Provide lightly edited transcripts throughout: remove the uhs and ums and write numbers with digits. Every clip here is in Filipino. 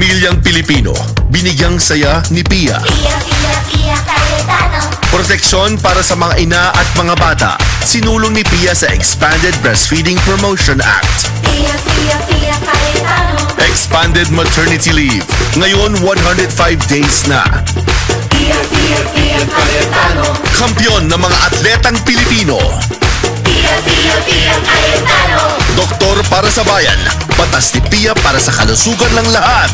Pamilyang Pilipino, binigyang saya ni Pia. Pia, Pia, Pia Cayetano. Proteksyon para sa mga ina at mga bata, sinulong ni Pia sa Expanded Breastfeeding Promotion Act. Pia, Pia, Pia Cayetano. Expanded Maternity Leave, ngayon 105 days na. Pia, Pia, Pia Cayetano. Kampiyon ng mga atletang Pilipino. Pia, Pia, Pia Cayetano. Doktor para sa bayan, batas ni Pia para sa kalusugan ng lahat.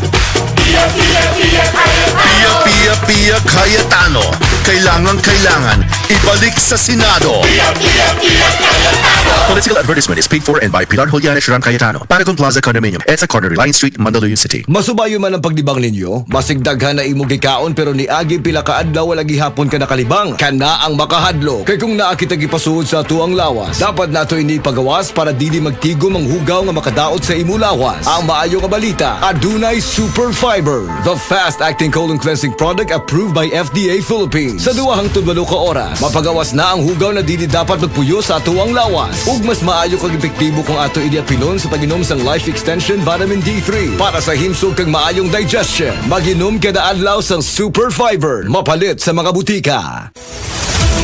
Pia, Pia, Pia Cayetano. Pia, Pia, Pia Cayetano. Kailangan ibalik sa Senado. Pia, Pia, Pia Cayetano. Political advertisement is paid for and by Pilar Julianes Ram Cayetano. Paragon Plaza Condominium. EDSA Corner, Reliance Street, Mandaluyong City. Masubayo man ang pagdibang ninyo, masigdaghan na imong gikaon pero ni agi pila ka adlaw wala gihapon ka nakalibang. Kana ang makahadlo. Kay kung naa kita gipasuod sa tuang lawas, dapat nato ini pagawas para dili magtigom ang hugaw nga makadaot sa imo lawas. Ang maayo nga balita, adunay Super Fiber, the fast-acting colon cleansing product approved by FDA Philippines. Sa 2 hangtod 8 ka oras, mapagawas na ang hugaw na dili dapat magpuyo sa tuang lawas. Ug mas maayo kag epektibo kung ato idiapilon sa pag-inom sang Life Extension Vitamin D3 para sa himsog kag maayong digestion. Mag-inom kada adlaw sang Super Fiber, mapalit sa mga butika.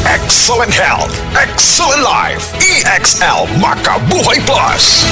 Excellent health, excellent life. EXL Makabuhay Plus.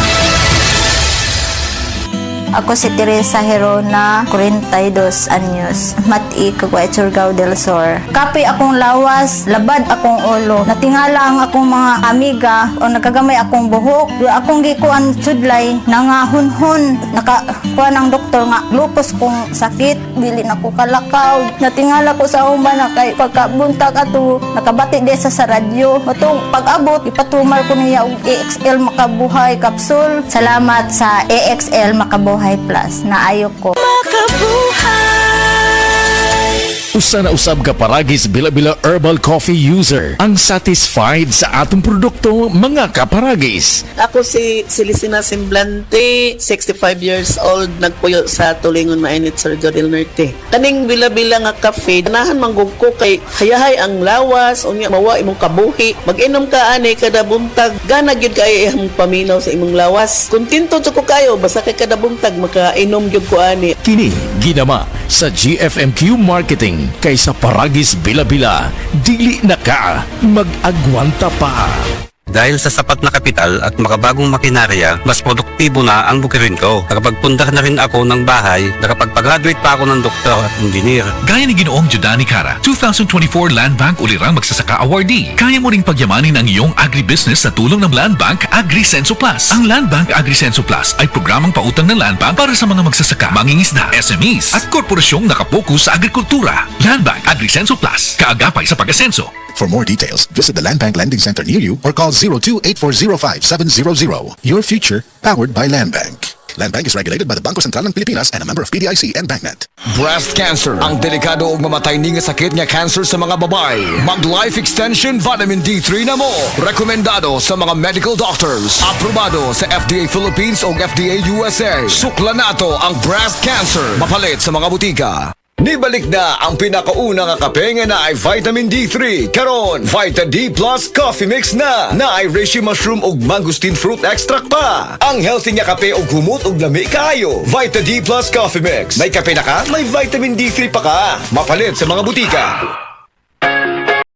Ako si Teresa Herona, 42 anyos, mati kagway Surigao del Sur. Kapi akong lawas, labad akong ulo. Natingala ang akong mga amiga o nakagamay akong buhok. Di akong gikuan sudlay, nangahunhon. Nakakuan ang doktor nga, lupus kong sakit, dili na ko kalakaw. Natingala ko sa umba na kay pagkabuntag ato, nakabati di sa radyo. Matong pag-abot, ipatumar ko niya og EXL Makabuhay Capsule. Salamat sa EXL Makabuhay Plus, naayo ko. Usa na usab ka paragis bila-bila herbal coffee user ang satisfied sa atong produkto mga kaparagis. Ako si Celestina Semblante, 65 years old, nagpuyo sa Tulingon Mainit, Surigao del Norte. Kaning bila-bila nga kafe, ganahan manggug ko kay hayahay ang lawas, unya mawa imong kabuhi. Mag-inom ka ani kada buntag, gana gyud kay imong paminaw sa imong lawas. Kontento jud ko kayo basta kay kada buntag makainom gyud ko ani. Kini ginama sa GFMQ Marketing kaysa paragis bila-bila, dili na ka mag-agwanta pa. Dahil sa sapat na kapital at makabagong makinarya, mas produktibo na ang bukirin ko. Nakapagpundar na rin ako ng bahay, nakapagpag-graduate pa ako ng doktor at engineer. Gaya ni Ginoong Judani Cara, 2024 Land Bank Ulirang Magsasaka Awardee. Kaya mo ring pagyamanin ang iyong agribusiness sa tulong ng Land Bank AgriSenso Plus. Ang Land Bank AgriSenso Plus ay programang pautang ng Land Bank para sa mga magsasaka, mangingisda, SMEs at korporasyong nakapokus sa agrikultura. Land Bank AgriSenso Plus, kaagapay sa pag-asenso. For more details, visit the Land Bank Lending Center near you or call 02-8405-700. Your future, powered by Land Bank. Land Bank is regulated by the Bangko Sentral ng Pilipinas and a member of PDIC and BancNet. Breast cancer, ang delikado ug mamatay ni nga sakit nga cancer sa mga babae. Mag Life Extension Vitamin D3 na mo. Rekomendado sa mga medical doctors. Aprobado sa FDA Philippines o FDA USA. Sukla nato ang breast cancer. Mapalit sa mga butika. Nibalik na ang pinakauna nga kape nga na ay Vitamin D3. Karon, Vita D Plus Coffee Mix na ay reishi mushroom ug mangosteen fruit extract pa. Ang healthy nga kape ug humot ug lami kaayo. Vita D Plus Coffee Mix. May kape na ka, may Vitamin D3 pa ka. Mapalit sa mga butika.